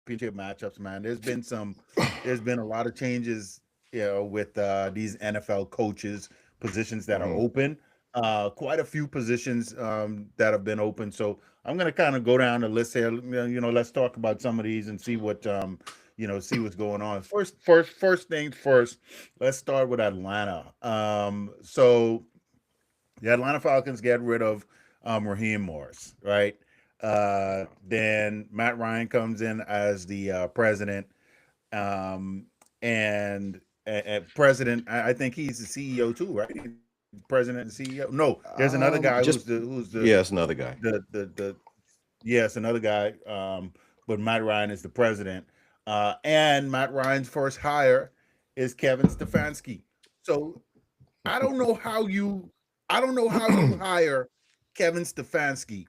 championship matchups, man. There's been a lot of changes, with these NFL coaches positions that are Hmm. open. Quite a few positions that have been open. So I'm gonna kind of go down the list here. Let's talk about some of these and see see what's going on. First things first. Let's start with Atlanta. So the Atlanta Falcons get rid of Raheem Morris, right? Then Matt Ryan comes in as the president, um, and president. I think he's the CEO too, right? He's president and CEO. No, there's another guy Just yeah, it's another guy. the yes, another guy. But Matt Ryan is the president, and Matt Ryan's first hire is Kevin Stefanski. So I don't know how you I don't know how you hire Kevin Stefanski,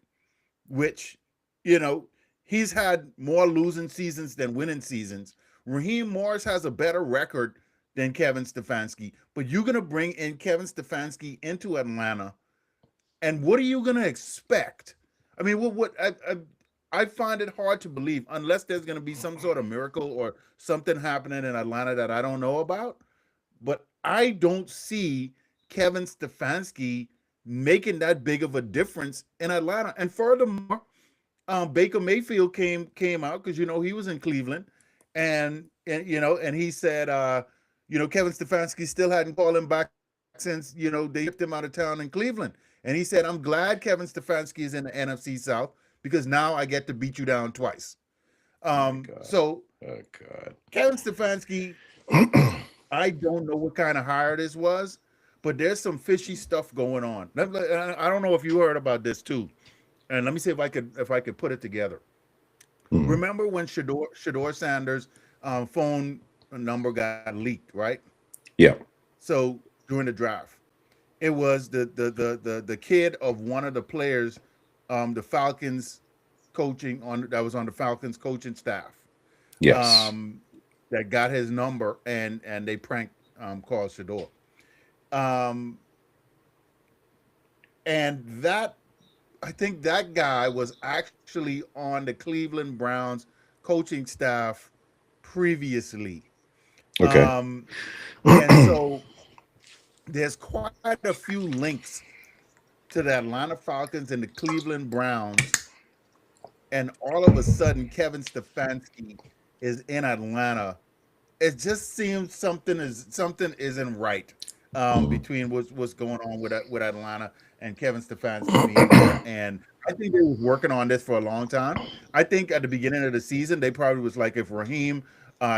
which, you know, he's had more losing seasons than winning seasons. Raheem Morris has a better record than Kevin Stefanski, but you're gonna bring in Kevin Stefanski into Atlanta, and what are you gonna expect? I mean, I find it hard to believe unless there's gonna be some sort of miracle or something happening in Atlanta that I don't know about, but I don't see Kevin Stefanski making that big of a difference in Atlanta. And furthermore, Baker Mayfield came out because he was in Cleveland, and he said Kevin Stefanski still hadn't called him back since they shipped him out of town in Cleveland, and he said, "I'm glad Kevin Stefanski is in the NFC South because now I get to beat you down twice." Oh my God. So Oh God. Kevin Stefanski, I don't know what kind of hire this was, but there's some fishy stuff going on. I don't know if you heard about this too. And let me see if I could put it together. Mhm. Remember when Shador Sanders' phone number got leaked, right? Yeah. So during the draft, it was the kid of one of the players, the Falcons coaching on that was on the Falcons coaching staff, Yes. um, that got his number and they pranked called Shador. Um, and that I think that guy was actually on the Cleveland Browns coaching staff previously. Okay. Um, and so there's quite a few links to the Atlanta Falcons and the Cleveland Browns. And all of a sudden, Kevin Stefanski is in Atlanta. It just seems something isn't right Mhm. between what's going on with Atlanta and Kevin Stefanski being there. And I think they was working on this for a long time. I think at the beginning of the season, they probably was like, if Raheem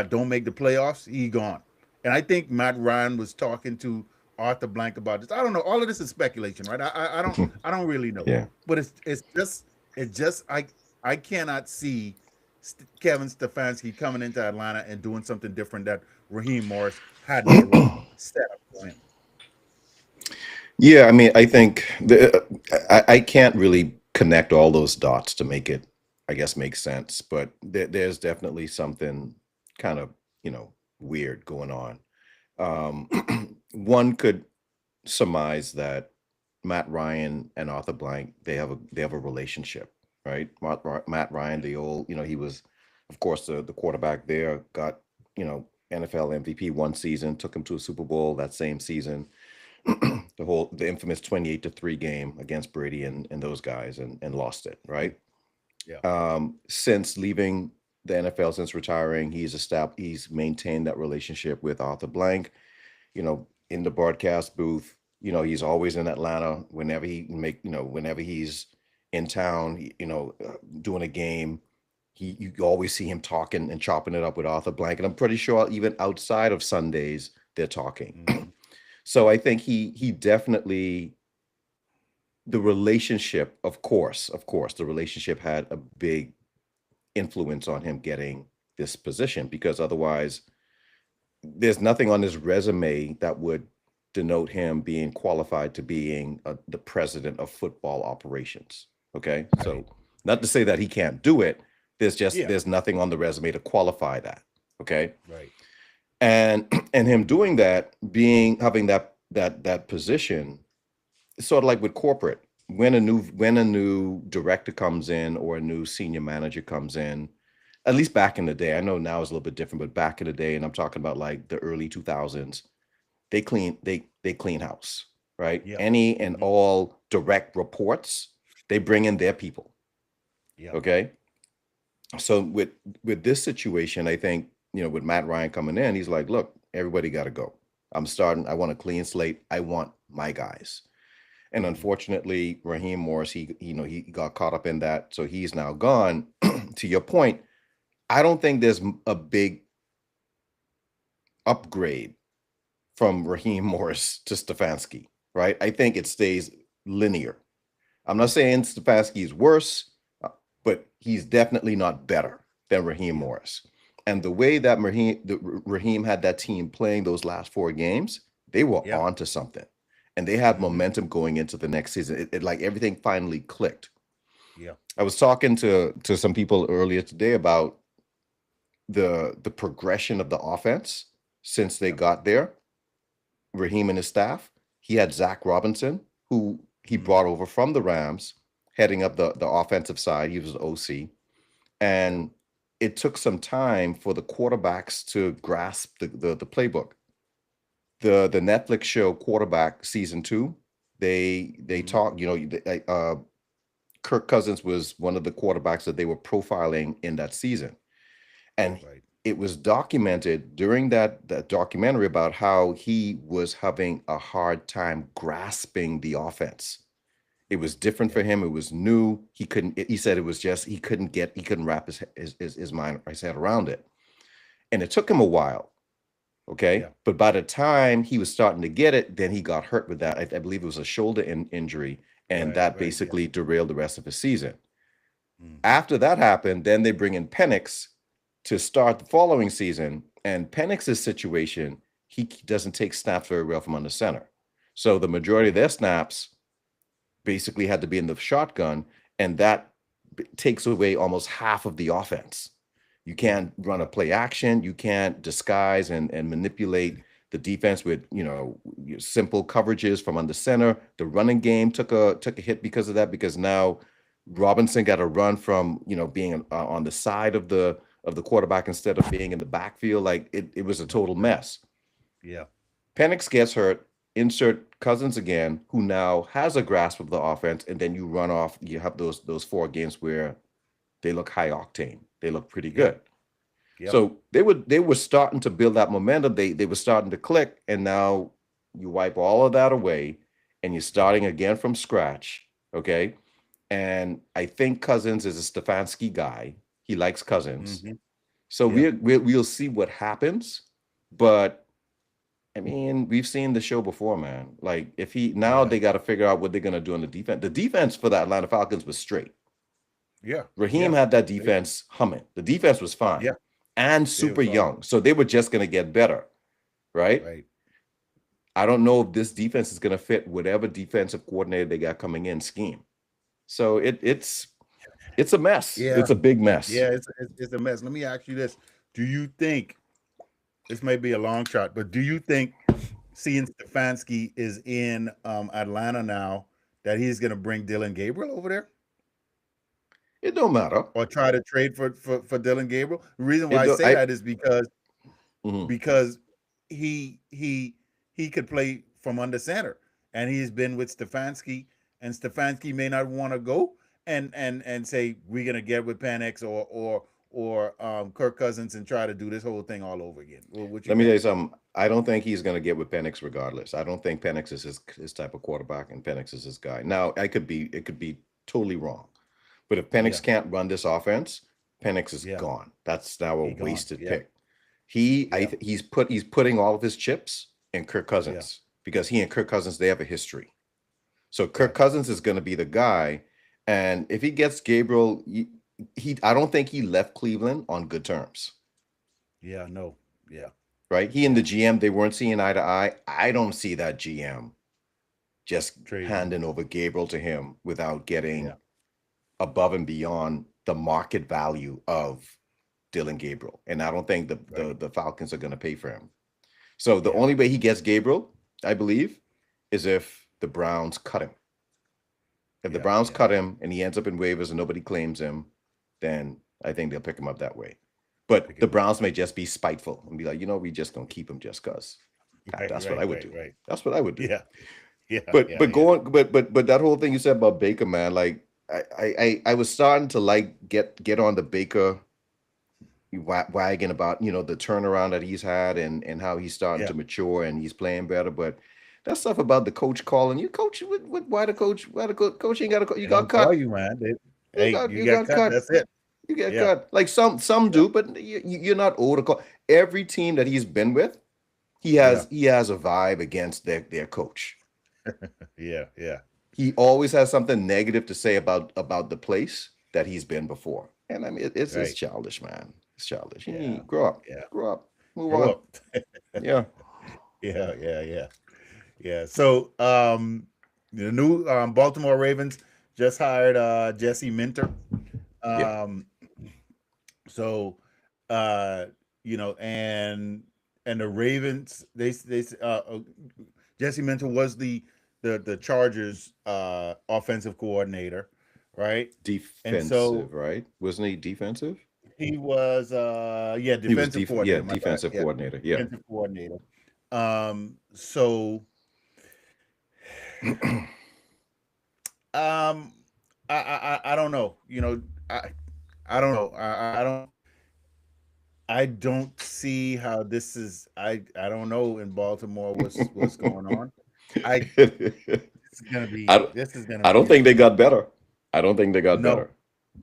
don't make the playoffs, he gone. And I think Matt Ryan was talking to Arthur Blank about this. I don't know. All of this is speculation, right? I don't really know. Yeah. But it's just I cannot see Kevin Stefanski coming into Atlanta and doing something different that Raheem Morris had already set up for him. Yeah, I mean, I think I can't really connect all those dots to make it, I guess, make sense. But there's definitely something kind of, weird going on. One could surmise that Matt Ryan and Arthur Blank they have a relationship, right? Matt Ryan, the old, he was, of course, the quarterback there, got NFL MVP one season, took him to a Super Bowl that same season. The infamous 28-3 game against Brady and those guys, and lost it, right? Yeah. Since leaving the NFL, since retiring, he's maintained that relationship with Arthur Blank, in the broadcast booth. He's always in Atlanta whenever he's in town, doing a game. You always see him talking and chopping it up with Arthur Blank, and I'm pretty sure even outside of Sundays they're talking. Hmm. So I think he definitely, the relationship, of course, the relationship had a big influence on him getting this position, because otherwise there's nothing on his resume that would denote him being qualified to being the president of football operations. Okay, Right. so not to say that he can't do it. Yeah. There's nothing on the resume to qualify that. Okay, Right. and and him doing that, having that position, sort of like with corporate. When a new director comes in or a new senior manager comes in, at least back in the day. I know now it's a little bit different, but back in the day, and I'm talking about like the early 2000s, they clean house, right? Yeah. Any and all direct reports, they bring in their people. Yeah. Okay. So with this situation, I think, with Matt Ryan coming in, he's like, look, everybody got to go. I want a clean slate. I want my guys. And unfortunately, Raheem Morris, he got caught up in that. So he's now gone. To your point, I don't think there's a big upgrade from Raheem Morris to Stefanski, right? I think it stays linear. I'm not saying Stefanski is worse, but he's definitely not better than Raheem Morris. And the way that Raheem had that team playing those last 4 games, they were on to something. And they had momentum going into the next season. It like everything finally clicked. Yeah. I was talking to some people earlier today about the progression of the offense since they got there. Raheem and his staff. He had Zach Robinson, who he brought over from the Rams, heading up the offensive side. He was the OC. And it took some time for the quarterbacks to grasp the playbook. The Netflix show Quarterback Season 2, they talk, Kirk Cousins was one of the quarterbacks that they were profiling in that season. And it was documented during that documentary about how he was having a hard time grasping the offense. It was different for him. It was new. He said it was just, he couldn't wrap his head around it. And it took him a while. Okay. Yeah. But by the time he was starting to get it, then he got hurt with that. I believe it was a shoulder injury. And that basically derailed the rest of his season. After that happened, then they bring in Penix to start the following season. And Penix's situation, he doesn't take snaps very well from under center. So the majority of their snaps basically had to be in the shotgun, and that takes away almost half of the offense. You can't run a play action. You can't disguise and manipulate the defense with, simple coverages from under center. The running game took a hit because of that, because now Robinson got to run from, being on the side of the quarterback instead of being in the backfield. Like it was a total mess. Yeah. Penix gets hurt. Insert Cousins again, who now has a grasp of the offense, and then you run off. You have those 4 games where they look high octane. They look pretty good. Yep. So they were starting to build that momentum. They were starting to click, and now you wipe all of that away, and you're starting again from scratch. Okay, and I think Cousins is a Stefanski guy. He likes Cousins, so we'll see what happens. But I mean, we've seen the show before, man. Like if they got to figure out what they're gonna do on the defense. The defense for the Atlanta Falcons was straight. Yeah. Raheem had that defense humming. The defense was fine. Yeah. And super young. So they were just going to get better. Right? Right. I don't know if this defense is going to fit whatever defensive coordinator they got coming in scheme. So it's a mess. Yeah. It's a big mess. Yeah, it's a mess. Let me ask you this. Do you think, this may be a long shot, but do you think seeing Stefanski is in Atlanta now that he's going to bring Dylan Gabriel over there? It don't matter. Or try to trade for Dylan Gabriel? The reason why I say that is because he could play from under center, and he's been with Stefanski, and Stefanski may not want to go and say we're gonna get with Penix or Kirk Cousins and try to do this whole thing all over again. Let me tell you something. I don't think he's gonna get with Penix regardless. I don't think Penix is his type of quarterback, and Penix is his guy. Now it could be totally wrong. But if Penix can't run this offense, Penix is gone. That's now a wasted pick. He's putting all of his chips in Kirk Cousins because he and Kirk Cousins, they have a history. So Kirk Cousins is going to be the guy. And if he gets Gabriel, I don't think he left Cleveland on good terms. Yeah, no. Yeah. Right? He and the GM, they weren't seeing eye to eye. I don't see that GM just handing over Gabriel to him without getting above and beyond the market value of Dylan Gabriel. And I don't think the Falcons are going to pay for him. So the only way he gets Gabriel, I believe, is if the Browns cut him. If the Browns cut him and he ends up in waivers and nobody claims him, then I think they'll pick him up that way. But Pick the him up. Browns may just be spiteful and be like, we just gonna keep him just cause. That's what I would do. Right. That's what I would do. Yeah, yeah, But yeah, but yeah, going but that whole thing you said about Baker, man, like I was starting to like get on the Baker wagon about the turnaround that he's had and how he's starting yeah. to mature and he's playing better. But that stuff about the coach calling you, coach, why the coach ain't got you They got don't call cut, you, man. you Hey, got you you got got cut. cut, That's it. you get Yeah, cut. Like some yeah, do, but you're not owed a call. Every team that he's been with, he yeah, has he has a vibe against their coach. yeah. He always has something negative to say about the place that he's been before. And I mean, it's Right. childish, man. It's childish. Yeah, yeah. Grow up, move Grow on. up. Yeah, Yeah. So, the new Baltimore Ravens just hired Jesse Minter. yeah. Um, so, uh, and the Ravens, Jesse Minter was the Chargers offensive coordinator, right? And so Defensive, right? Wasn't he defensive? he was He was defensive coordinator. My bad. defensive Yeah, coordinator. Yeah. defensive coordinator. So um I don't know. I don't know. I don't see how this is. I don't know in Baltimore what's going on. I I don't, this is gonna I be don't think they interesting. got better. I don't think they got No, better.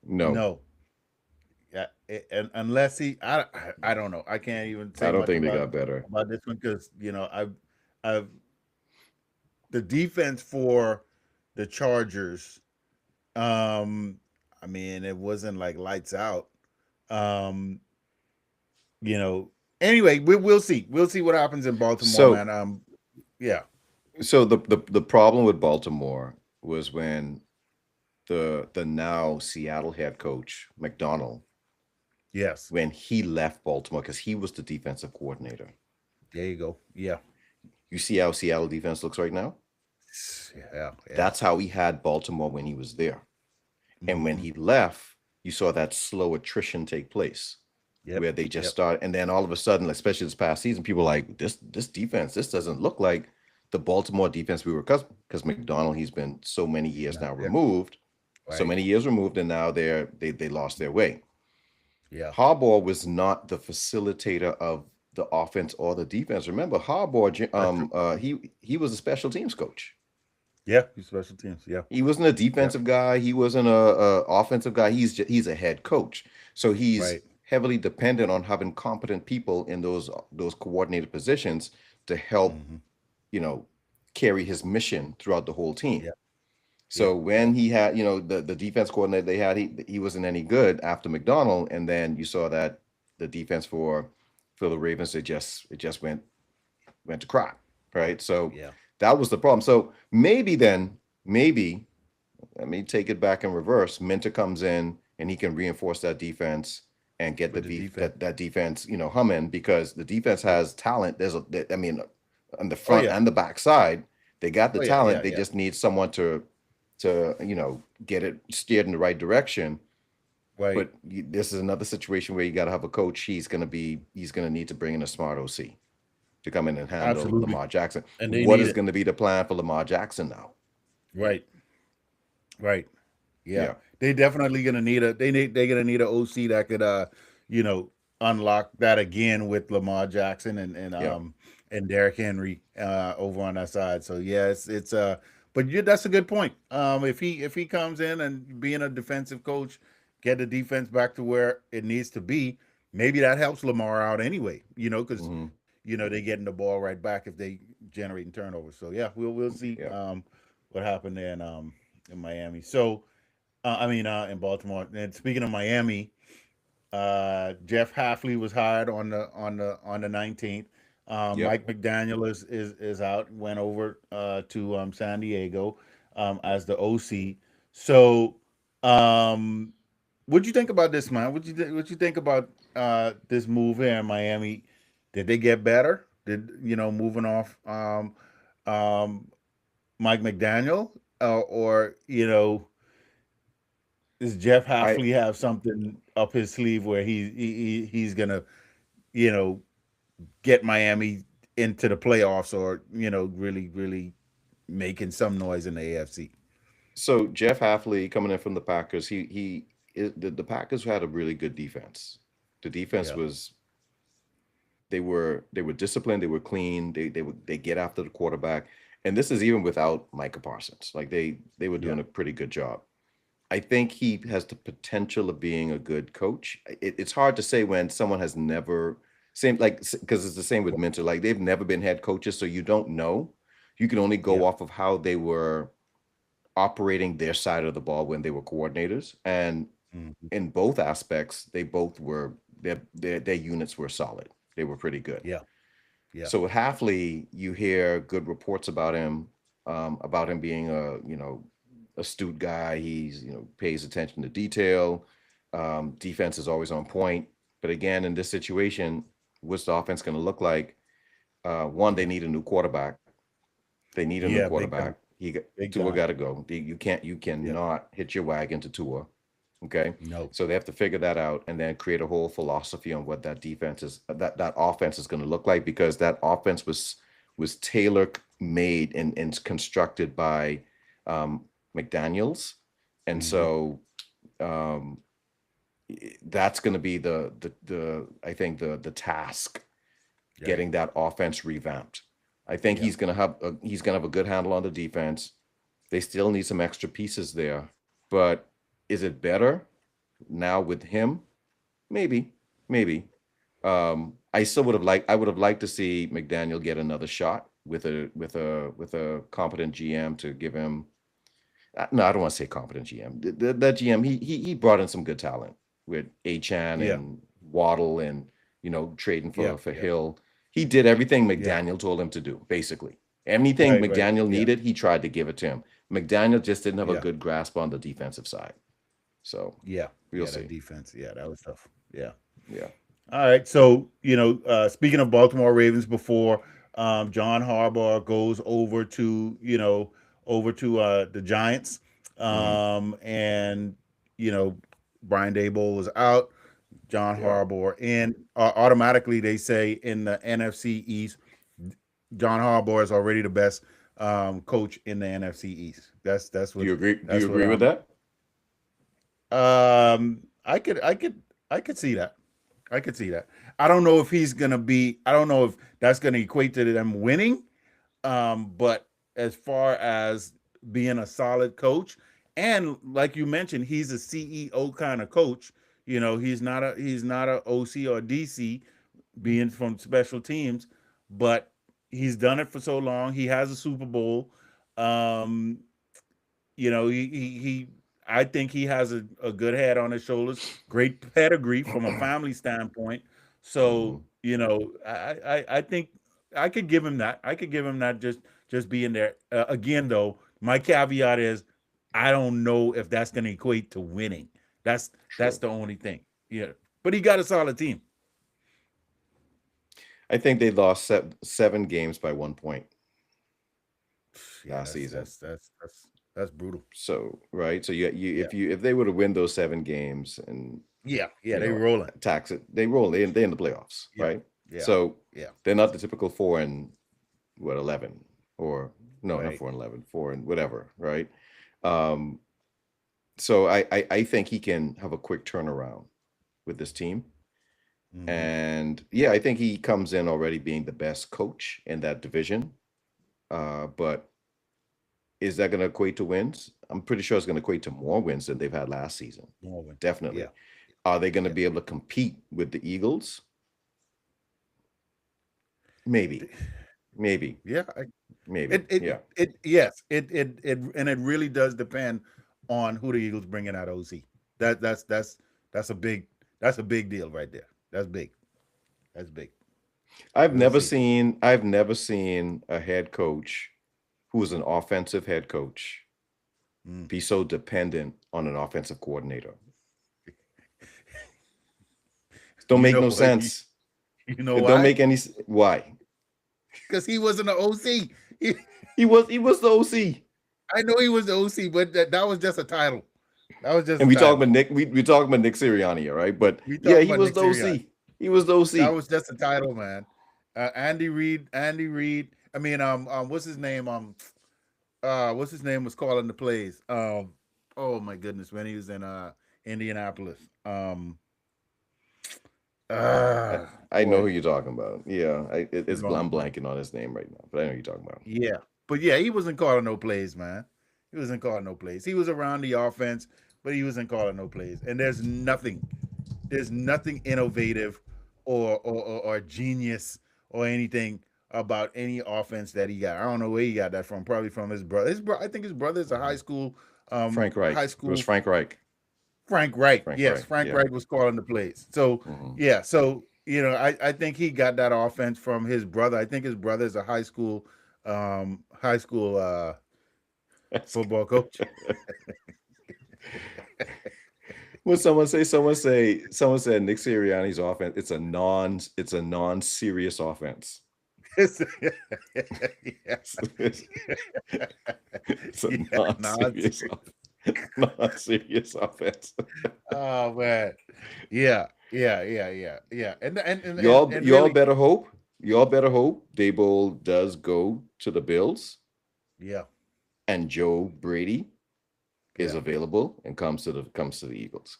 No, no. Yeah, and unless I don't know. I can't even I say don't much think they got better. about this one because I've the defense for the Chargers. Um, I mean, it wasn't like lights out. Um, you know. Anyway, we'll see. We'll see what happens in Baltimore, So man. Yeah. so the problem with Baltimore was when the now Seattle head coach McDonald, Yes. when he left Baltimore because he was the defensive coordinator. There you go. Yeah. You see how Seattle defense looks right now? Yeah. Yeah. That's how he had Baltimore when he was there. And when Hmm. he left, you saw that slow attrition take place Yep. where they just Yep. start, and then all of a sudden, especially this past season, people are like this defense, this doesn't look like the Baltimore defense we were, because McDonald, he's been so many years Not now there. removed, Right. and now they lost their way. Yeah. Harbaugh was not the facilitator of the offense or the defense. Remember, Harbaugh, That's true. he was a special teams coach. Yeah. You special teams. Yeah. He wasn't a Yeah. defensive guy. He wasn't a offensive guy. He's a head coach. So he's Right. heavily dependent on having competent people in those coordinated positions to help, Hmm. you know, carry his mission throughout the whole team. Yep. So Yep. when he had, the defense coordinator they had, he wasn't any good after McDonald, and then you saw that the defense for the Ravens, it just went to crap, right? So Yeah. that was the problem. So maybe let me take it back in reverse. Minter comes in and he can reinforce that defense and get With the defense. that defense, humming, because the defense has talent. I mean, on the Oh front yeah. and the back side, they got the Oh yeah. talent. Yeah. They Yeah. just need someone to get it steered in the right direction. Right. But this is another situation where you got to have a coach. He's gonna need to bring in a smart OC to come in and handle Absolutely. Lamar Jackson. And they What need is it. going to be the plan for Lamar Jackson now? Right. Right. Yeah. Yeah, They definitely gonna need they're gonna need a OC that could you know, unlock that again with Lamar Jackson yeah. and Derrick Henry over on that side. So yeah, it's but that's a good point. If he comes in and being a defensive coach, get the defense back to where it needs to be, maybe that helps Lamar out anyway, because Hmm. they're getting the ball right back if they generating turnovers. So yeah, we'll see Yeah. what happened there in Miami. So in Baltimore. And speaking of Miami, Jeff Halfley was hired on the 19th. Yep. Mike McDaniel is out. Went over to San Diego as the OC. So, what'd you think about this, man? What you think about this move here in Miami? Did they get better? Did moving off um, Mike McDaniel, or Does Jeff I Hafley have something up his sleeve where he's gonna, you know, get Miami into the playoffs, or really making some noise in the AFC? so Jeff Hafley coming in from the Packers, the Packers had a really good defense. The defense Yeah, was they were disciplined, they were clean, they get after the quarterback, and this is even without Micah Parsons. Like they were yeah, doing a pretty good job. I think he has the potential of being a good coach. It's hard to say when someone has never same like because it's the same with Minter. Like they've never been head coaches, so you don't know. You can only yeah. go off of how they were operating their side of the ball when they were coordinators. And Mhm. in both aspects, they both were their units were solid. They were pretty good. Yeah, yeah, So with Halfley, you hear good reports about him being a astute guy. He's pays attention to detail. Defense is always on point. But again, in this situation, what's the offense going to look like? One, they yeah, need a new quarterback. They need a new yeah. Big quarterback. time, big Tua time. got to go. You Yep. cannot hit your wagon to Tua. Okay, No. so they have to figure that out and then create a whole philosophy on what that defense is, that offense is going to look like, because that offense was tailor made and constructed by McDaniels, and Hmm. so um, that's going to be the I think the task, Right. getting that offense revamped. I think Yeah. he's gonna have a good handle on the defense. They still need some extra pieces there, but is it better now with him? Maybe, maybe. I would have liked to see McDaniel get another shot with a competent GM to give him. No, I don't want to say competent GM. That GM, he brought in some good talent with Achan Yeah. and Waddle, and trading Yeah. for Yeah. Hill. He did everything Yeah. McDaniel told him to do, basically. Anything Right. Right. McDaniel Yeah. needed, he tried to give it to him. McDaniel just didn't have a Yeah. good grasp on the defensive side. So Yeah. we'll Yeah. That see. defense. Yeah, that was tough. Yeah. Yeah. All right. So, speaking of Baltimore Ravens, before John Harbaugh goes over to the Giants, Hmm. and Brian Daboll was out, John Yeah. Harbaugh in. Automatically, they say in the NFC East, John Harbaugh is already the best coach in the NFC East. That's Do what you agree? Do you that's what agree with that? I could see that. I could see that. I don't know if he's gonna be. I don't know if that's gonna equate to them winning. But as far as being a solid coach, and like you mentioned, he's a CEO kind of coach. He's not a OC or DC, being from special teams, but he's done it for so long. He has a Super Bowl. Um, he I think he has a good head on his shoulders, great pedigree from a family standpoint. Hmm. So, I think I could give him that. I could give him that, just being there. Again, though, my caveat is I don't know if that's going to equate to winning. That's True. the only thing. Yeah, but he got a solid team. I think they lost 7 games by 1 point Yeah, last that's season. that's that's that's that's brutal. So right, so Yeah, if they were to win those 7 games and yeah, yeah. you They know rolling. tax it, they roll. They in the playoffs, Yeah, right? yeah, So yeah. they're not the typical 4-11, or no, not Right. 4-11, 4 and whatever, right? Um, so I think he can have a quick turnaround with this team, Hmm. and yeah, I think he comes in already being the best coach in that division. But is that going to equate to wins? I'm pretty sure it's going to equate to more wins than they've had last season. Norwin. Yeah, Definitely. Are they going to yeah. be able to compete with the Eagles? Maybe, maybe, Yeah, maybe. it Yeah, yes, and it really does depend on who the Eagles bring in at OC. That's a big that's a big deal right there. That's big. That's big. We'll see. I've never seen a head coach who is an offensive head coach Mm. be so dependent on an offensive coordinator. It don't You make know no what? sense. You know It don't why? make any why. Because he wasn't an OC. He was the OC. I know he was the OC, but that was just a title. That was just And a we talking title. about Nick. We talking about Nick Sirianni, all right? But We yeah, talking he about was Nick the Sirianni. OC. He was the That OC. was just a title, man. Andy Reid. Andy Reid. I mean, what's his name? What's his name was calling the plays. Oh my goodness, when he was in Indianapolis. I, I know who Boy, you're talking about. Yeah, he's it's gone. I'm blanking on his name right now, but I know who you're talking about. Yeah, but yeah, he wasn't calling no plays, man. He wasn't calling no plays. He was around the offense, but he wasn't calling no plays. And there's nothing innovative or genius or anything about any offense that he got. I don't know where he got that from. Probably from his brother. I think his brother is a Frank Reich. high It was school Frank Reich. Frank Wright. Frank Yes, Reich. Frank Yeah. Wright was calling the plays. So Hmm. yeah, so I think he got that offense from his brother. I think his brother is a high school football coach. What someone say? Someone said Nick Sirianni's offense. It's a non-serious offense. Yes. It's a Yeah, non-serious, non-serious offense. oh man. Yeah. And Y'all really, better hope. Y'all better hope Daboll does go to the Bills yeah, and Joe Brady is yeah. available and comes to the Eagles.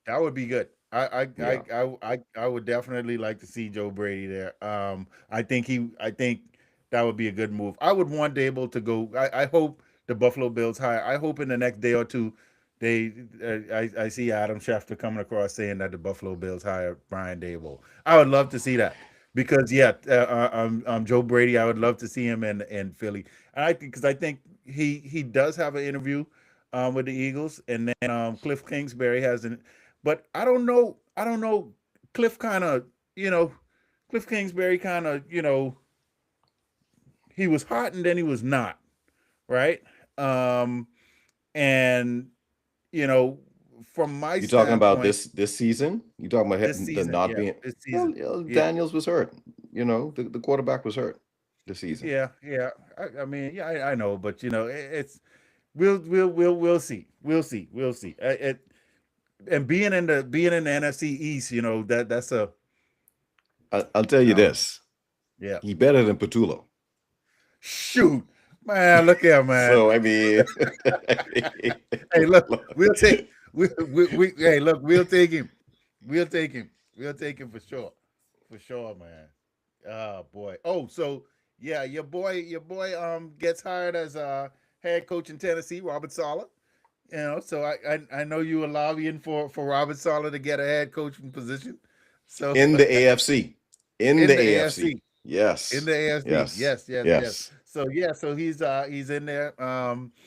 That would be good. Yeah. I would definitely like to see Joe Brady there. I think that would be a good move. I would want Dable to go. I hope the Buffalo Bills hire. I hope in the next day or two, they I see Adam Schefter coming across saying that the Buffalo Bills hire Brian Dable. I would love to see that because yeah, Joe Brady. I would love to see him in Philly. And because I think he does have an interview with the Eagles, and then Cliff Kingsbury has an but I don't know. I don't know. Cliff kind of, you know, Cliff Kingsbury kind of, he was hot and then he was not, right? Um, and you know, from my You talking about standpoint, this season? You talking about this the season, not yeah, being? this Well, season, yeah, Daniels was hurt. The quarterback was hurt this season. yeah. I mean, yeah, I know, but it's we'll see, we'll see. And being in the NFC East, that's a I'll tell you um, this: yeah. he better than Patullo. Shoot, man, look here, man. So I mean, Hey, look, we'll take we hey, look, we'll take him. We'll take him. We'll take him for sure. For sure, man. Oh boy. Oh, so yeah, your boy gets hired as head coach in Tennessee, Robert Saleh. So I know you were lobbying for Robert Saleh to get a head coaching position. So in the AFC, in the in the AFC, AFC. In yes, the AFC. yes, Yes, yes, yes. yes, So yeah, so he's in there.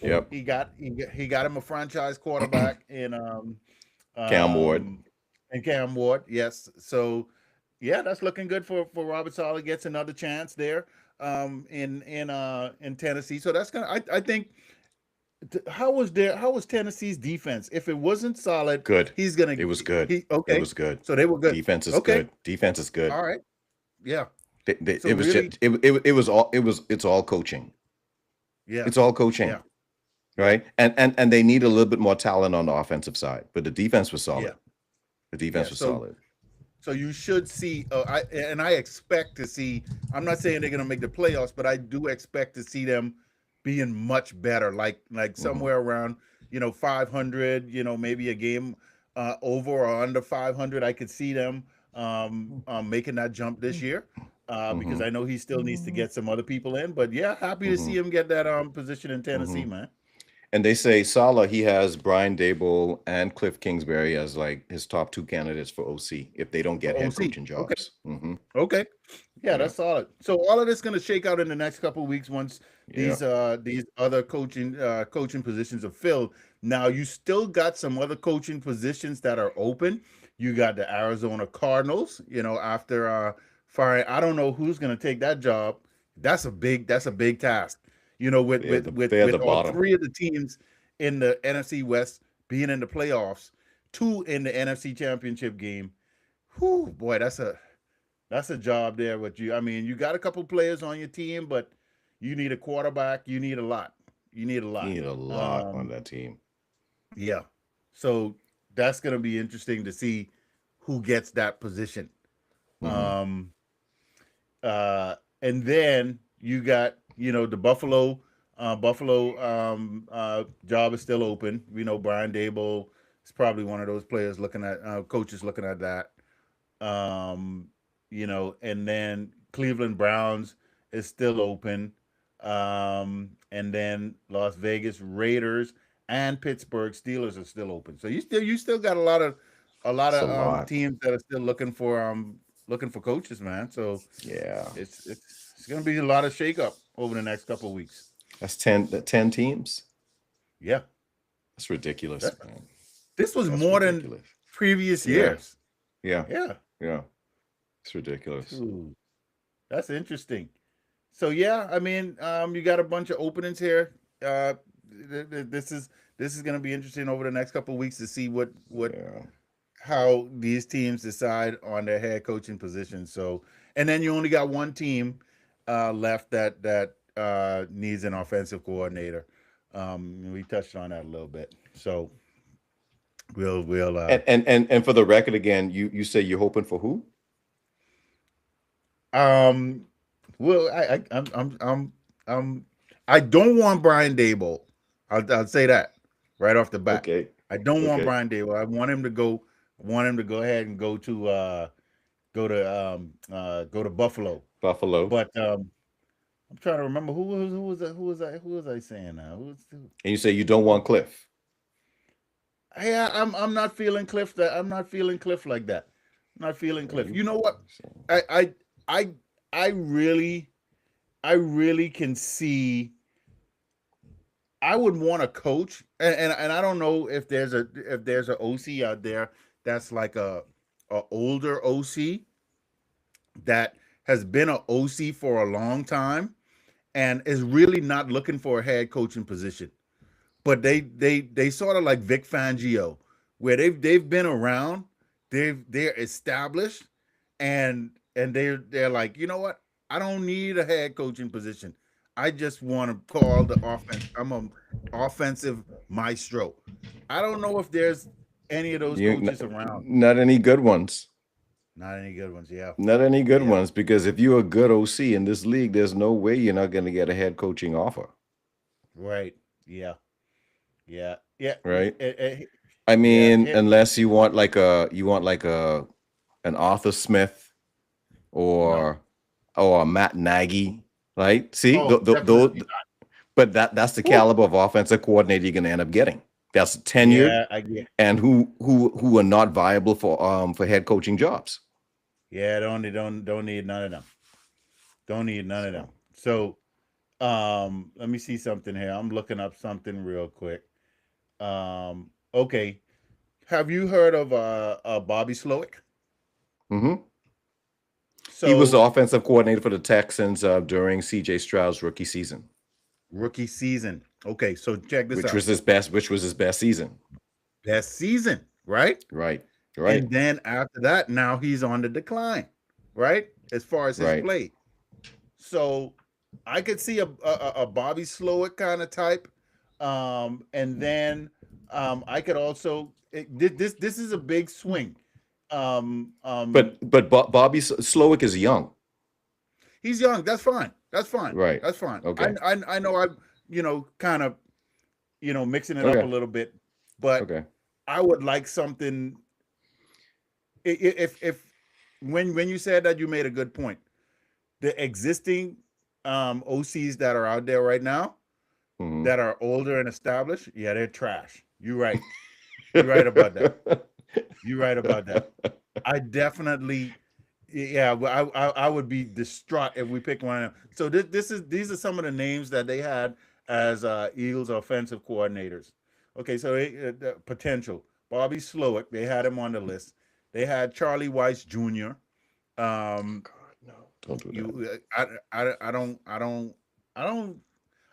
yep. He got him a franchise quarterback Cam Ward. um in Cam Ward. Yes. So yeah, that's looking good for Robert Saleh. Gets another chance there in Tennessee. So that's gonna I think how was Tennessee's defense? If it wasn't solid, Good. he's gonna It was good. he It okay. was good. So they were good. Defense is Okay. good. Defense is good. All right. Yeah. So It was really, just it's all coaching. yeah. It's all coaching, Yeah. Yeah. right? And they need a little bit more talent on the offensive side, but the defense was Yeah. solid. The Yeah. defense was So solid. So you should see. I expect to see. I'm not saying they're going to make the playoffs, but I do expect to see them being much better. Like Hmm. somewhere around 500. Maybe a game over or under 500. I could see them making that jump this year because Hmm. I know he still needs to get some other people in. But yeah, happy to Hmm. see him get that position in Hmm. Tennessee, man. And they say Salah, he has Brian Dable and Cliff Kingsbury as like his top two candidates for OC if they don't For get head OC. coaching Okay. jobs. Hmm. Okay. Yeah, Yeah. that's solid. So all of this going to shake out in the next couple of weeks once Yeah. these other coaching positions are filled. Now you still got some other coaching positions that are open. You got the Arizona Cardinals, after firing. I don't know who's going to take that job. That's a big task. With They're at with the with they're at with the all bottom. three of the teams in the NFC West being in the playoffs, two in the NFC Championship game. Whew, boy, that's a job there with you. I mean, you got a couple players on your team, but you need a quarterback. You need a lot. You need a You lot. need a lot on Um, that team. yeah. So that's going to be interesting to see who gets that position. Hmm. Um, and then you got, the Buffalo job is still open. We know Brian Dable is probably one of those players looking at coaches looking at that. Um, and then Cleveland Browns is still open. And then Las Vegas Raiders and Pittsburgh Steelers are still open. So you still got a lot It's a of lot. teams that are still looking for coaches, man. So Yeah. it's going to be a lot of shakeup over the next couple of weeks. That's 10 teams. Yeah, That's ridiculous, that, man. this was That's more than ridiculous. previous Yeah. years. Yeah. Yeah, Yeah. It's ridiculous. Ooh, that's interesting. So yeah, I mean, you got a bunch of openings here. This is going to be interesting over the next couple of weeks to see what Yeah. how these teams decide on their head coaching positions. So, and then you only got one team left that needs an offensive coordinator. We touched on that a little bit. So we'll And for the record again, you say you're hoping for who? um well I'm I don't want Brian Dable. I'll say that right off the bat. Okay. I don't want Okay. Brian Dable. I want him to go. I want him to go ahead and go to Buffalo. Buffalo. But I'm trying to remember who was I saying now? And you say you don't want Cliff. Yeah, I'm not feeling Cliff. I'm not feeling Cliff like that. I'm not feeling Yeah, Cliff. you You know what? I I I I really can see. I would want a coach, and I don't know if there's a OC out there that's like a older OC that has been a OC for a long time and is really not looking for a head coaching position. But they sort of like Vic Fangio, where they've been around, they're established, and they're like, you know what? I don't need a head coaching position. I just want to call the offense. I'm a offensive maestro. I don't know if there's any of those coaches around. not any good ones. Not any good ones. Yeah, Not any good yeah, ones, because if you're a good OC in this league, there's no way you're not going to get a head coaching offer, right. Yeah, yeah, yeah, right? eh, I yeah. mean, unless you want like a an Arthur Smith No. or a Matt Nagy, right? See, Oh, definitely. but that's the Woo. caliber of offensive coordinator you're going to end up getting. That's tenured Yeah, I get. and who are not viable for head coaching jobs. Yeah, don't need none of them. Don't need none of them. So So, let me see something here. I'm looking up something real quick. Okay. Have you heard of Bobby Slowick? mhm. He was the So offensive coordinator for the Texans during CJ Stroud's rookie season, rookie season. Okay, so check this out. which was his best season. Best season, right? Right. And Right. then after that, now he's on the decline, right? As far as his Right. play. So I could see a Bobby Slowick kind of type, and then I could also this is a big swing. Um, um, Bobby Slowick is young. he's young. That's fine. That's fine. Right. That's fine. I Okay. I, I know I'm kind of mixing it up a Okay. little bit, but Okay. I would like something. If when you said that, you made a good point. The existing OCs that are out there right now Mhm. that are older and established, yeah, they're trash. You're right. You're right about that. You're right about that. I definitely, yeah, I would be distraught if we pick one of them. So these are some of the names that they had as Eagles offensive coordinators. Okay, so the potential Bobby Slowick, they had him on the list. They had Charlie Weiss Jr. Um, God, no. Don't do that. you, I don't.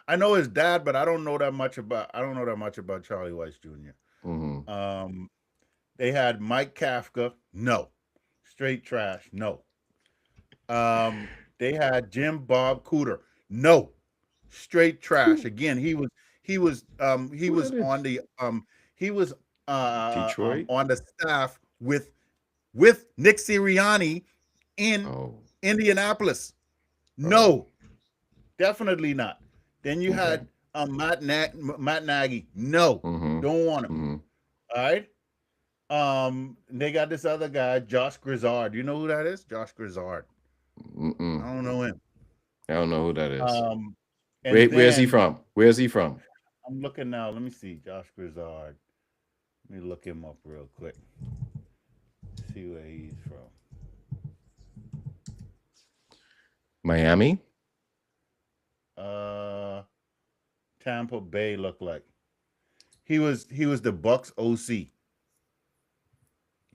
I know his dad, but I don't know that much about. I don't know that much about Charlie Weiss Jr. Mhm. Um, they had Mike Kafka. No, straight trash. No. They had Jim Bob Cooter. No, straight trash. Who Again, he was who that on is? the he was Detroit. on the staff with Nick Sirianni in Oh, Indianapolis. oh, No, definitely not. Then you okay. had Matt Nagy. No, Mm-hmm. don't want him. Mm-hmm. All right. They got this other guy, Josh Grizzard. You know who that is? Josh Grizzard. Mm-mm. I don't know him. I don't know who that is. Um, and Where's he then from? Where's he from? I'm looking now. Let me see. Josh Grizzard. Let me look him up real quick. See where he's from. Miami? Uh, Tampa Bay looked like he was the Bucks OC.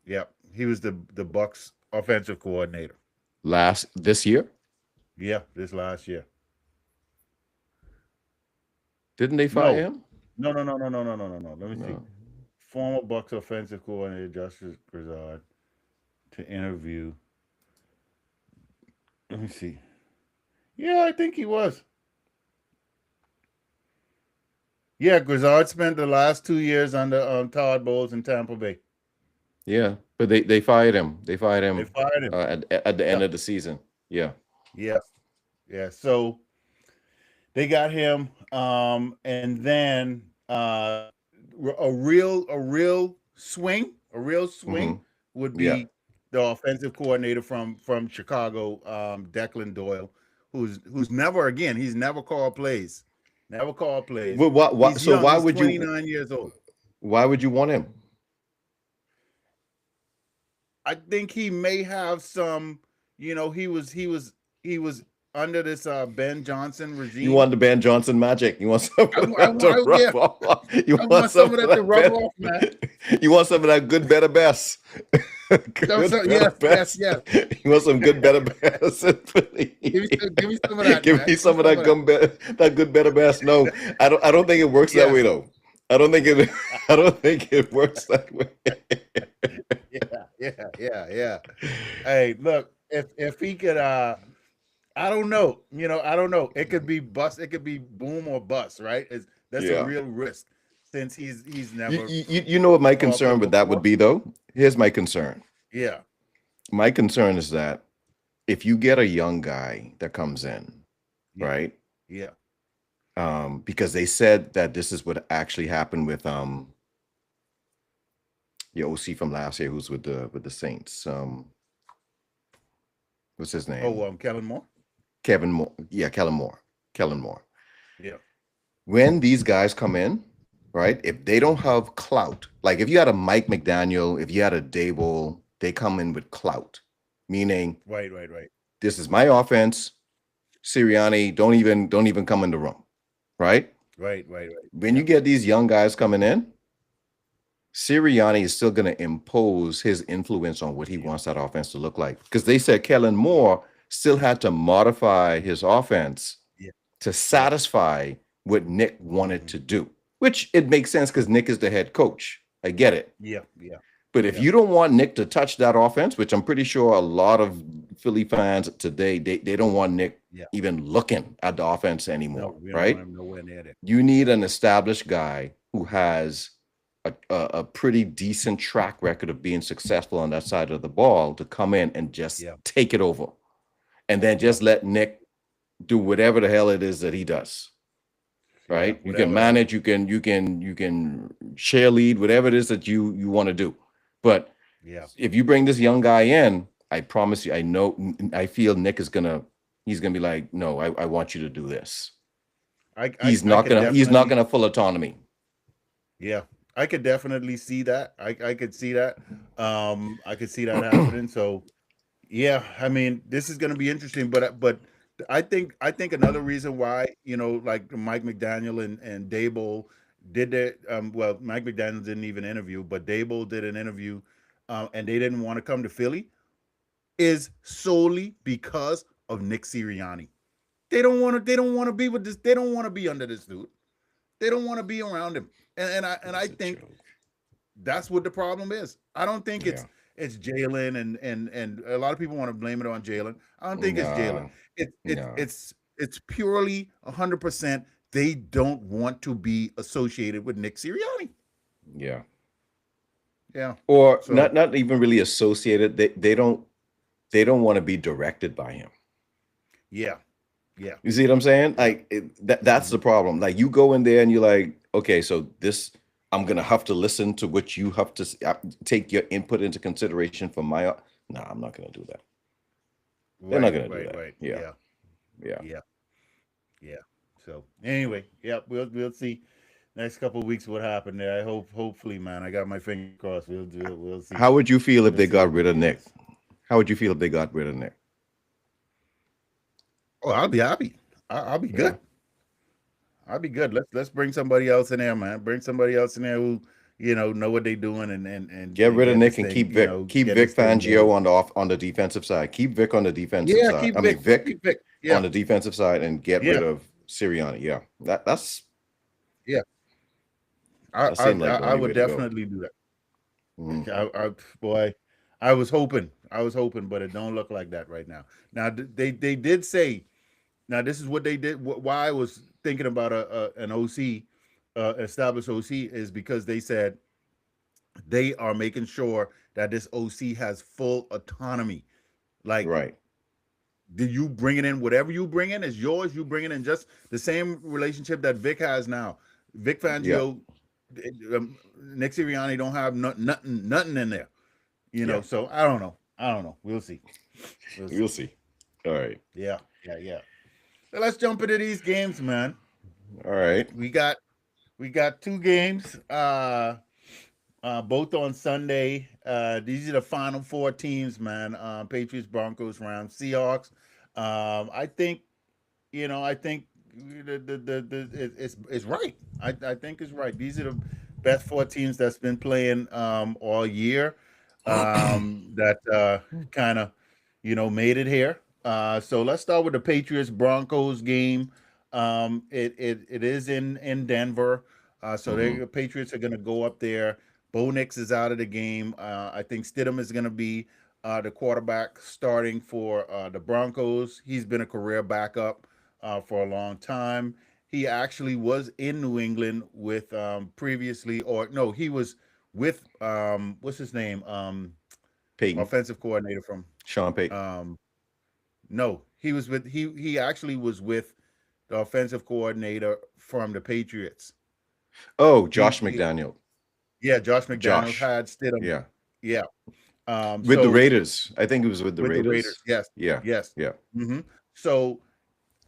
Yep, he was the Bucks offensive coordinator. This year? Yeah, this last year. Didn't they fire No, him? no. Let me see. No. Former Bucks offensive coordinator Justice Grizzard to interview. Let me see. Yeah, I think he was. Yeah, Grizzard spent the last 2 years under Todd Bowles in Tampa Bay. Yeah, but they fired him. They fired They him fired him. at the end Yeah, of the season. Yeah. yeah, yeah. So they got him, and then a real swing Mm-hmm. would Yeah. be the offensive coordinator from Chicago, Declan Doyle, who's never again. He's never called plays, never called plays. Well, He's so young. He's 29 years old. why would you want him? I think he may have some. He was under this Ben Johnson You regime. want the Ben Johnson magic. You want some of that to Yeah, rub off. You I want want some some of of that to that rub off, man. You want some of that good, better, best. Good, better, Yes, best. yes. You want some good, better, best. Give me some of that, Give man. me Give me some of some of that that good, better, best. No, I don't think it works that Yes. way though. I don't think it. I don't think it works that way. Yeah. Hey, look, if he could, I don't know. I don't know. It could be bust. It could be boom or bust, right? That's a Yeah. real risk since he's You, never you know what my called concern play with that would before. be though? Here's my concern. Yeah, My concern is that if you get a young guy that comes in, yeah, right? yeah. Because they said that this is what actually happened with your OC from last year, who's with the Saints. What's his name? Oh, Kellen Moore. Kevin Moore. Yeah, Kellen Moore. Kellen Moore. Yeah, When these guys come in, right? If they don't have clout, like if you had a Mike McDaniel, if you had a Dable, they come in with clout, meaning right. this is my offense. Sirianni, don't even come in the room, right? Right. When Yeah, you get these young guys coming in, Sirianni is still going to impose his influence on what he yeah, wants that offense to look like. Because they said Kellen Moore still had to modify his offense yeah, to yeah. satisfy what Nick wanted Hmm. to do, which it makes sense because Nick is the head coach. I get it. Yeah. But if you don't want Nick to touch that offense, which I'm pretty sure a lot of Philly fans today, they don't want Nick Yeah. even looking at the offense No, anymore, we don't want right? him nowhere near there. You need an established guy who has a pretty decent track record of being successful on that side of the ball to come in and just Yeah, take it over and then yeah, just let Nick do whatever the hell it is that he does. yeah. Right? You can Whatever. manage, you can share lead, whatever it is that you want to do. But Yeah, if you bring this young guy in, I promise you, I feel Nick is he's gonna be like, no, I want you to do this. I He's I not could gonna definitely. have full autonomy. Yeah, I could definitely see that. I could see that. I could see that happening. So yeah, I mean, this is going to be interesting. But I think another reason why like Mike McDaniel and Dable did that. Well, Mike McDaniel didn't even interview, but Dable did an interview, and they didn't want to come to Philly is solely because of Nick Sirianni. They don't want to. They don't want to be with this. They don't want to be under this dude. They don't want to be around him. And I It's a think joke. that's what the problem is. I don't think Yeah. it's Jalen and a lot of people want to blame it on Jalen. I don't think it's Jalen. Nah, It it nah. it's purely 100%. They don't want to be associated with Nick Sirianni. Yeah. Yeah. or So not even really associated. They don't want to be directed by him. yeah, yeah. You see what I'm saying? Yeah. Like that's Mhm. the problem. Like you go in there and you're like, okay, so this I'm gonna have to listen to what you have to take your input into consideration for my. Nah, I'm not gonna do that. They're not Right, gonna do right, that. right. Yeah, Yeah, yeah. yeah, yeah. So anyway, yeah, we'll see next couple of weeks what happened there. I hopefully, man, I got my fingers crossed. We'll see. How would you feel if We'll they see got what the rid of deal Nick? is. How would you feel if they got rid of Nick? Oh, I'll be happy. I'll be Yeah. good. I'll be good. Let's bring somebody else in there, man. Bring somebody else in there who know what they're doing Get and rid of get this Nick and thing, keep Vic. Keep get this Vic thing Fangio rolling. on the on the defensive side. Keep Vic on the defensive Yeah, side. keep I mean Vic. Vic Keep Vic. on Yeah, the defensive side and get rid yeah, of Sirianni. Yeah. yeah. That seemed like the I only would way to go. definitely do Mhm. that. Boy, I was hoping, but it don't look like that right now. Now they did say. Now this is what they did. Why I was thinking about an OC, established OC, is because they said they are making sure that this OC has full autonomy. Like, Right. do you bring it in? Whatever you bring in is yours. You bring it in just the same relationship that Vic has now. Vic Yeah. Fangio, Nick Sirianni don't have nothing in there. Yeah. So I don't know. We'll see. We'll We'll see. see. All right. Yeah, yeah, yeah. So let's jump into these games, man. All right. We got two games. Both on Sunday. These are the final four teams, man. Patriots, Broncos, Rams, Seahawks. I think I think it's right. I think it's right. These are the best four teams that's been playing all year. That kind of made it here. So let's start with the Patriots Broncos game. It is in Denver. So Hmm. the Patriots are going to go up there. Bo Nix is out of the game. I think Stidham is going to be the quarterback starting for the Broncos. He's been a career backup for a long time. He actually was in New England with previously, or no, he was with what's his name, Peyton. offensive coordinator from Sean Payton. um, no, he was with he actually was with the offensive coordinator from the Patriots. Oh, He, Josh he McDaniel. yeah, Josh McDaniels Josh. had Stidham. Yeah. Yeah. With the So Raiders. I think it was with the with the Raiders, Raiders. yes, Yeah. yes. Yeah. So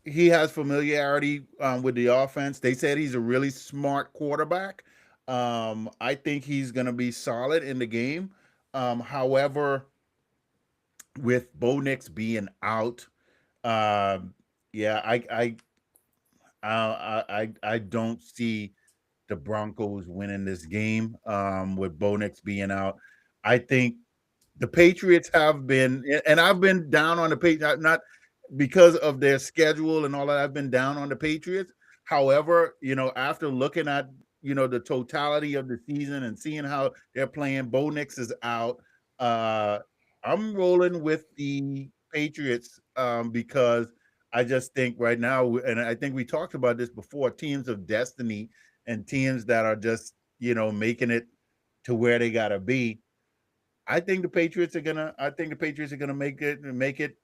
he has familiarity with the offense. They said he's a really smart quarterback. I think he's going to be solid in the game. However, with Bo Nix being out, um, yeah, I don't see the Broncos winning this game with Bo Nix being out. I think the Patriots have been, and I've been down on the Patriots, not because of their schedule and all that. I've been down on the Patriots. However, after looking at the totality of the season and seeing how they're playing, Bo Nix is out. Uh, I'm rolling with the Patriots because I just think right now, and I think we talked about this before, teams of destiny and teams that are just making it to where they gotta be. I think the Patriots are gonna. I think the Patriots are gonna make it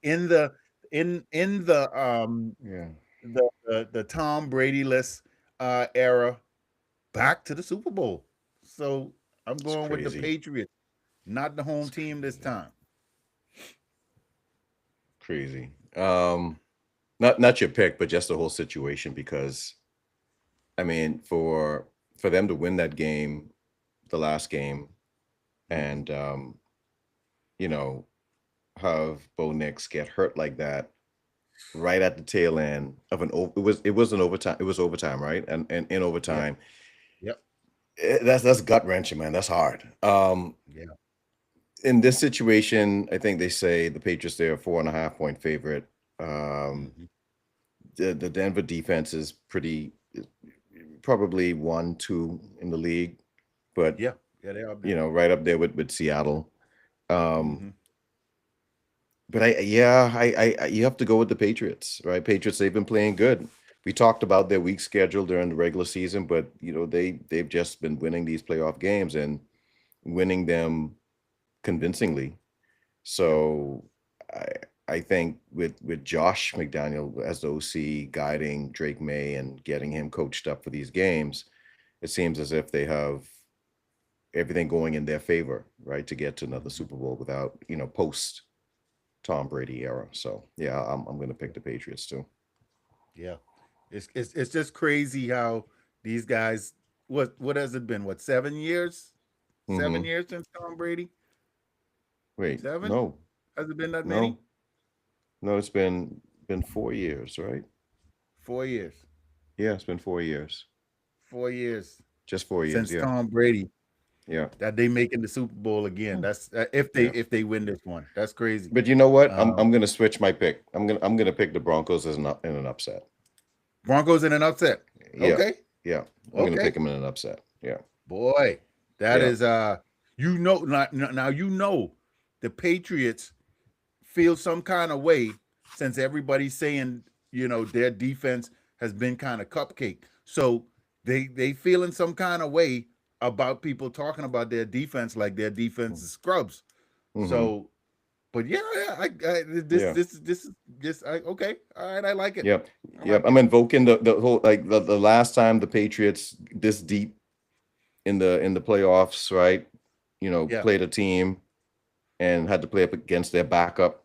in Yeah. the Tom Brady list era back to the Super Bowl. So I'm It's going with the crazy. Patriots, not the home It's team this crazy. time. Crazy. Not your pick, but just the whole situation because I mean, for them to win that game, the last game, Mhm. and you know, have Bo Nix get hurt like that right at the tail end of it was an overtime, it was overtime, right? And in Yeah. overtime, Yep. that's gut wrenching, man. That's hard. Yeah. In this situation, I think they say the Patriots they're a 4.5 point favorite. Um, Mhm. the Denver defense is pretty probably 1, 2 in the league, but Yeah. Yeah. They are up there. right up there with Seattle. Um, Hmm. but you have to go with the Patriots, right? Patriots, they've been playing good. We talked about their weak schedule during the regular season, but they've just been winning these playoff games, and winning them convincingly. So I I think with Josh McDaniel as the OC guiding Drake May and getting him coached up for these games, it seems as if they have everything going in their favor, right, to get to another Super Bowl without, post Tom Brady era. So yeah, I'm going to pick the Patriots too. Yeah, it's just crazy how these guys. What has it been? What, 7 years? Seven Hmm. years since Tom Brady? Wait, Seven? no, Has it been that many? no, no. It's been 4 years, right? 4 years. Yeah, it's been 4 years. 4 years Just 4 years. since Yeah, Tom Brady yeah. that they making the Super Bowl again. That's if they Yeah. if they win this one. That's crazy. But you know what? I'm Um, I'm gonna switch my pick. I'm gonna pick the Broncos as in an upset. Broncos in an upset. Yeah, Okay, yeah. I'm gonna okay, pick them in an upset. Yeah, boy, that yeah, is now the Patriots feel some kind of way since everybody's saying their defense has been kind of cupcake. So they feeling some kind of way about people talking about their defense like their defense is scrubs. mm-hmm. So, but yeah, yeah, Yeah, this is just okay. All right, I like it. yep, I yep. like I'm it. invoking the whole like the last time the Patriots this deep in the playoffs, right? Yeah, Played a team and had to play up against their backup.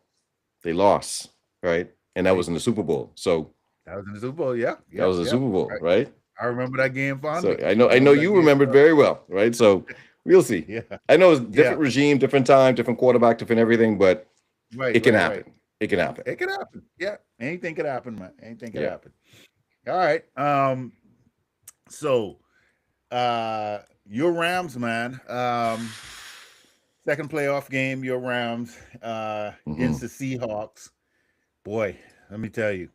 They lost, right? And that right. was in the Super Bowl. So That was in the Super Bowl. Yeah, that yeah, was the yeah. Super Bowl, Right. right? I remember that game So fondly. I I know remember that you game remembered fondly. very well, right? So we'll see. Yeah, I know it's yeah. different regime, different time, different quarterback, different everything, but Right, it can right, right. happen. It can happen. It could happen. Yeah, anything could happen, man. Anything could Yeah. happen. All right. So your Rams, man. Second playoff game, your Rams Hmm. against the Seahawks. Boy, let me tell you,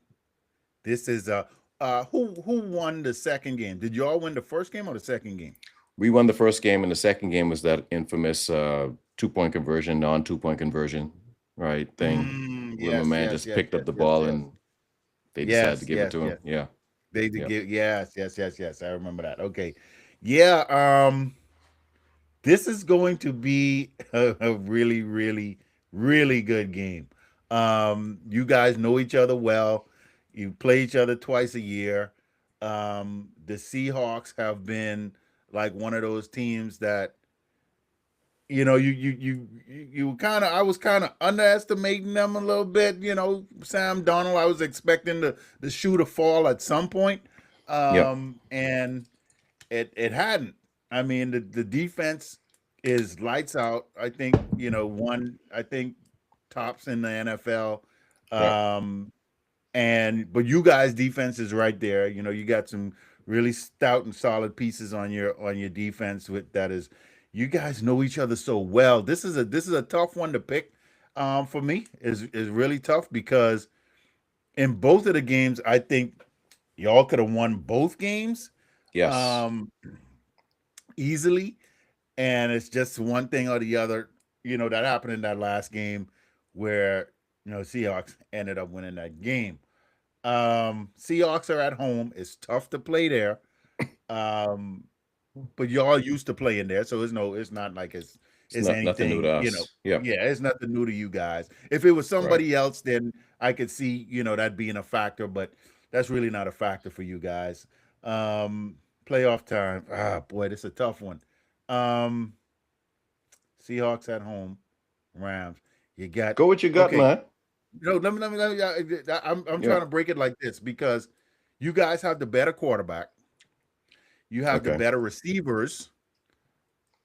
this is who won the second game? Did you all win the first game or the second game? We won the first game, and the second game was that infamous 2 point conversion, non 2 point conversion, right? Thing where my Yes, man yes, just yes, picked up yes, the yes, ball yes, and they decided to yes, give it yes, to him. yes. Yeah. They did Yep. give, yes, yes, yes, yes. I remember that. Okay, yeah. This is going to be a really, really, really good game. You guys know each other well. You play each other twice a year. The Seahawks have been like one of those teams that you kind of I was kind of underestimating them a little bit. Sam Donald. I was expecting the shoe to fall at some point, Yep. and it hadn't. I mean, the defense is lights out. I think I think tops in the NFL. Yep. But you guys' defense is right there. You got some really stout and solid pieces on your defense with that is. You guys know each other so well. This is a tough one to pick. For me is really tough because in both of the games, I think y'all could have won both games. Yes. Um, Easily, and it's just one thing or the other. That happened in that last game where Seahawks ended up winning that game. Seahawks are at home. It's tough to play there, um, but y'all used to playing there, so it's not like It's it's not nothing new to anything. us. Yep. Yeah, it's nothing new to you guys. If it was Right. somebody else, then I could see that being a factor, but that's really not a factor for you guys. Um, Playoff time. Ah, boy, this is a tough one. Um, Seahawks at home, Rams. You got Go with your gut, okay. man. I'm Yeah. trying to break it like this because you guys have the better quarterback. You have the Okay. better receivers.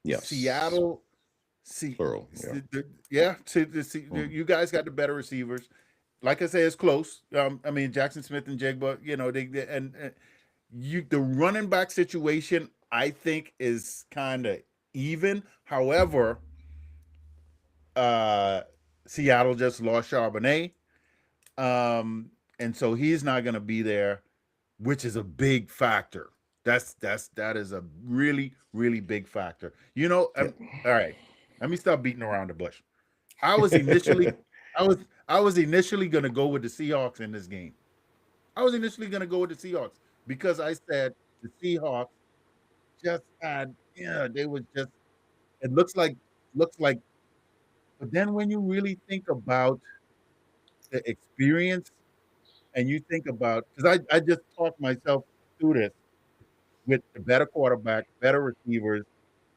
Yes. Seattle, see, Plural. Yeah. yeah. Mhm. You guys got the better receivers. Like I say, it's close. I mean, Jackson Smith and Jigba. And the running back situation, I think, is kind of even. However, uh, Seattle just lost Charbonnet, and so he's not going to be there, which is a big factor. That is a really, really big factor. Yeah. All right. Let me stop beating around the bush. I was initially, I was initially going to go with the Seahawks in this game. I was initially going to go with the Seahawks because I said the Seahawks just had, they were just it looks like, but then when you really think about the experience and you think about, because I just talked myself through this with the better quarterback, better receivers,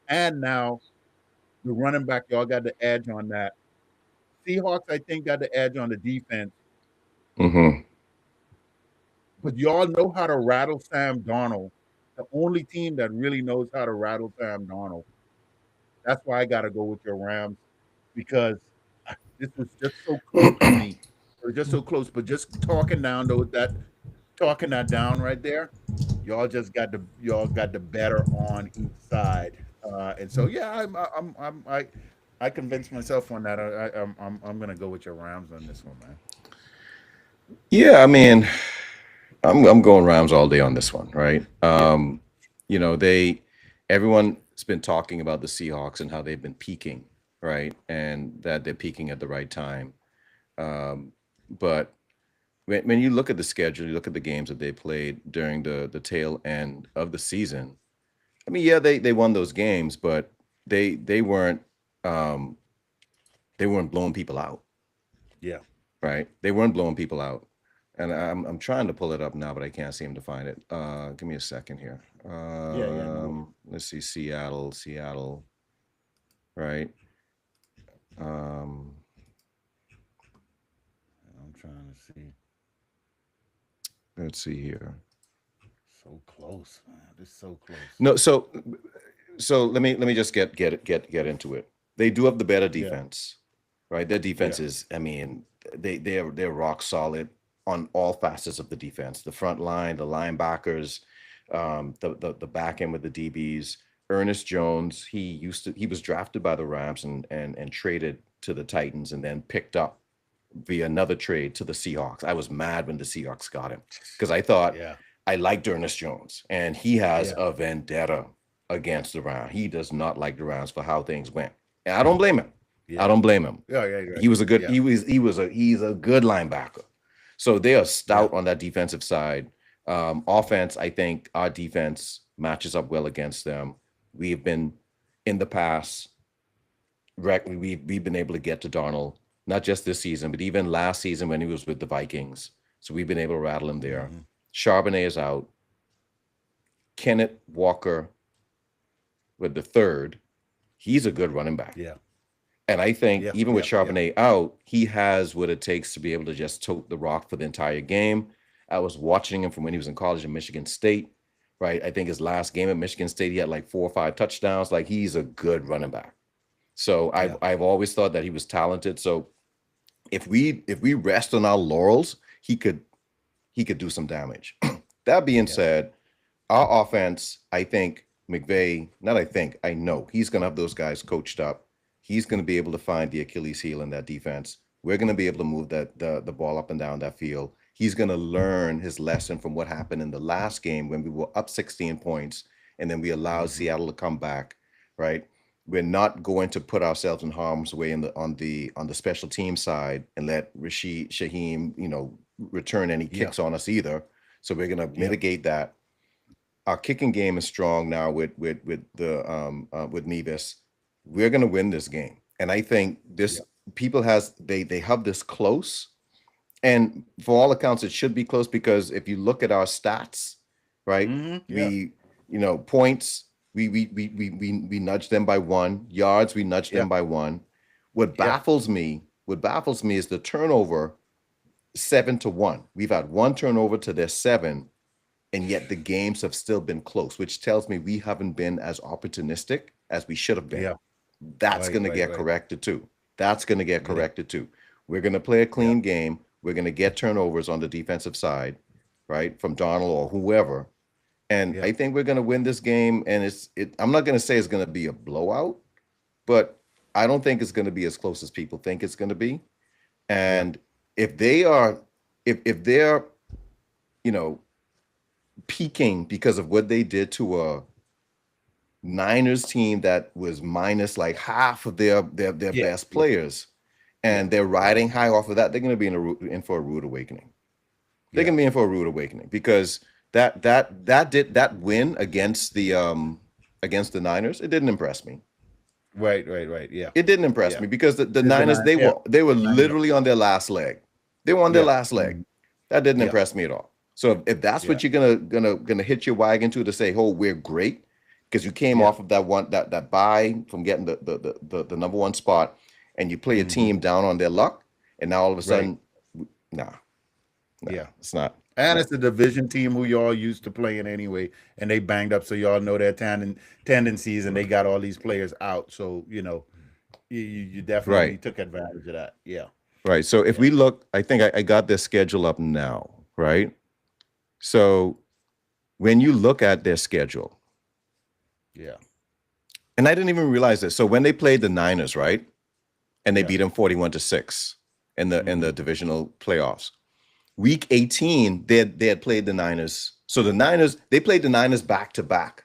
and now the running back, y'all got the edge on that. Seahawks, I think, got the edge on the defense, Mm-hmm. but y'all know how to rattle Sam Darnold. The only team that really knows how to rattle Sam Darnold. That's why I got to go with your Rams because this was just so close to me. It was just so close, but just talking down though that talking that down right there, y'all got the better on each side, and so yeah, I convinced myself on that. I'm gonna go with your Rams on this one, man. Yeah, I mean, I'm going Rams all day on this one, right? Yeah, They everyone's been talking about the Seahawks and how they've been peaking, right? And that they're peaking at the right time. Um, but when you look at the schedule, you look at the games that they played during the tail end of the season. I mean, yeah, they won those games, but they weren't um, they weren't blowing people out, yeah, right? They weren't blowing people out. And I'm trying to pull it up now, but I can't seem to find it. Give me a second here. yeah. No worries. Let's see, Seattle, right? Um, I'm trying to see. let's see here. So close, man. This is so close. No, so let me just get into it. They do have the better Yeah, defense, right? Their yeah, defense is, I mean, they're rock solid on all facets of the defense. The front line, the linebackers, the back end with the DBs. Ernest Jones, he was drafted by the Rams and traded to the Titans and then picked up via another trade to the Seahawks. I was mad when the Seahawks got him because I thought yeah, I liked Ernest Jones and he has yeah, a vendetta against the Rams. He does not like the Rams for how things went. And I don't blame him. I yeah, don't blame him. yeah, yeah. You're right. He was a good Yeah, he's a good linebacker. So they are yeah, stout on that defensive side. Offense, I think our defense matches up well against them. We've been in the past, we've been able to get to Darnold, not just this season, but even last season when he was with the Vikings. So we've been able to rattle him there. hmm, Charbonnet is out. Kenneth Walker with the third, he's a good running back. yeah, And I think yeah, even with yeah, yeah, Charbonnet out, he has what it takes to be able to just tote the rock for the entire game. I was watching him from when he was in college in Michigan State, right? I think his last game at Michigan State, he had like 4 or 5 touchdowns. Like he's a good running back. So I've yeah, I've always thought that he was talented. So if we rest on our laurels, he could do some damage. That being yeah, said, our offense, I think McVay, not I think, I know he's going to have those guys coached up. He's going to be able to find the Achilles heel in that defense. We're going to be able to move the ball up and down that field. He's going to learn his lesson from what happened in the last game when we were up 16 points and then we allowed hmm, Seattle to come back, right? We're not going to put ourselves in harm's way on the special team side and let Rashid Shaheem, return any yeah, kicks on us either. So we're going to yeah, mitigate that. Our kicking game is strong now with Nevis. We're going to win this game, and I think yeah, this people has they have this close, and for all accounts it should be close because if you look at our stats, right, yeah, points we nudge them by 1 yards, we nudge yeah, them by 1. What yeah, baffles me, what baffles me is the turnover 7-1. We've had one turnover to their 7, and yet the games have still been close, which tells me we haven't been as opportunistic as we should have been. yeah. That's Right, going to right, get right. corrected too. That's going to get Yeah, corrected too. We're going to play a yeah, clean game. We're going to get turnovers on the defensive side, right, from Donald or whoever. And yeah, I think we're going to win this game. And I'm not going to say it's going to be a blowout, but I don't think it's going to be as close as people think it's going to be. yeah, And if they are, if they're, you know, peaking because of what they did to a Niners team that was minus like half of their yeah, best yeah, players, yeah, and they're yeah, riding high off of that, they're going to be in for a rude awakening. They're yeah, going to be in for a rude awakening because that win against the Niners, it didn't impress me. Right, right, right. Yeah, It didn't impress yeah. me because the It's the Niners, nine. Yeah, they were nine. literally on their last leg. They were on their Yeah, last leg. mhm, That didn't yeah, impress me at all. So if that's yeah, what you're gonna hit your wagon to say, oh, we're great, because you came yeah. off of that bye from getting the number one spot, and you play a Mhm. team down on their luck, and now all of a Right. sudden, nah, Yeah. it's not. And it's a division team who y'all used to playing anyway, and they banged up, so y'all know their tendencies, and they got all these players out. So you definitely Right, took advantage of that. Yeah, right. So if yeah, we look, I think I got their schedule up now, right? So when you look at their schedule, yeah, and I didn't even realize this. So when they played the Niners, right, and they yeah. beat them 41-6 in the Mhm. divisional playoffs. Week 18, they had played the Niners. So the Niners, they played the Niners back to back.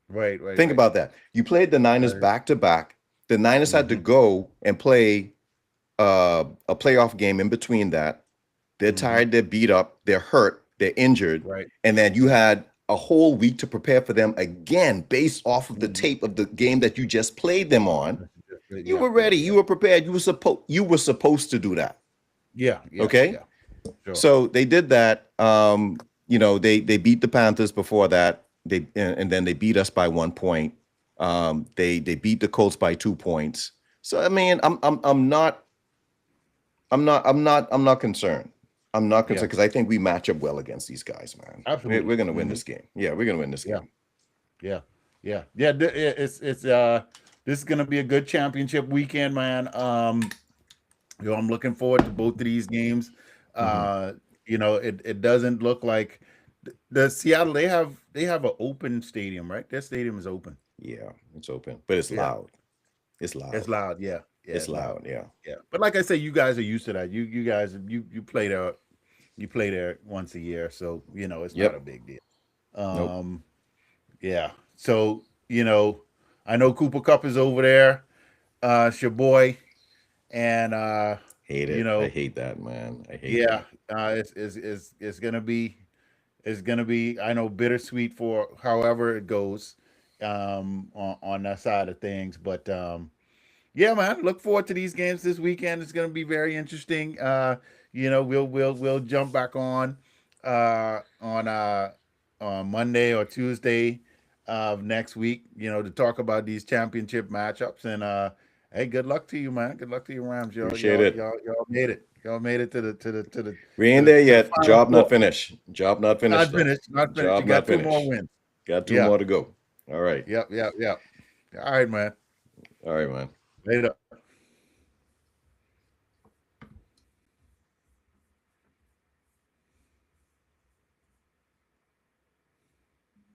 Right, right, Think right. about that. You played the Niners Right. back to back. The Niners had to Mhm. go and play a playoff game in between that. They're Mhm. tired, they're beat up, they're hurt, they're injured, Right. and then you had a whole week to prepare for them again based off of the Mhm. tape of the game that you just played them on. You Yeah, were yeah, ready, yeah, you were prepared, you were supposed to do that. yeah, yeah, Okay? yeah. Sure. So they did that. They beat the Panthers before that. And then they beat us by 1 point. They beat the Colts by 2 points. So I mean, I'm not concerned. I'm not Yeah, concerned because I think we match up well against these guys, man. absolutely. We're gonna win Mhm. this game. Yeah, we're gonna win this Yeah, game. yeah, yeah, yeah. It's this is gonna be a good championship weekend, man. I'm looking forward to both of these games. Mhm. Uh, it doesn't look like the Seattle. They have an open stadium, right? Their stadium is open. Yeah, it's open, but it's Yeah, loud. It's it's loud. loud. Yeah, yeah, It's it's loud. loud. Yeah. Yeah, but like I say, you guys are used to that. You guys you play there. You play there once a year, so it's not a Yep. big deal. Nope. Um, yeah. So I know Cooper Cup is over there. It's your boy, and Hate you it. I know, hate that, man. I hate yeah, that. it's gonna be I know bittersweet for however it goes on that side of things, but yeah, man, look forward to these games this weekend. It's gonna be very interesting. We'll jump back on Monday or Tuesday of next week, to talk about these championship matchups. And hey, good luck to you, man. Good luck to you, Rams. Y'all, Appreciate y'all, it. y'all, y'all made it. Y'all made it We ain't there to the yet. final Job not four. finished. Job not finished Not though. finished. Not finished. You Job not got two more finished. wins. Got two Yeah. more to go. All right. Yep. Yep. Yep. All right, man. All right, man. Later.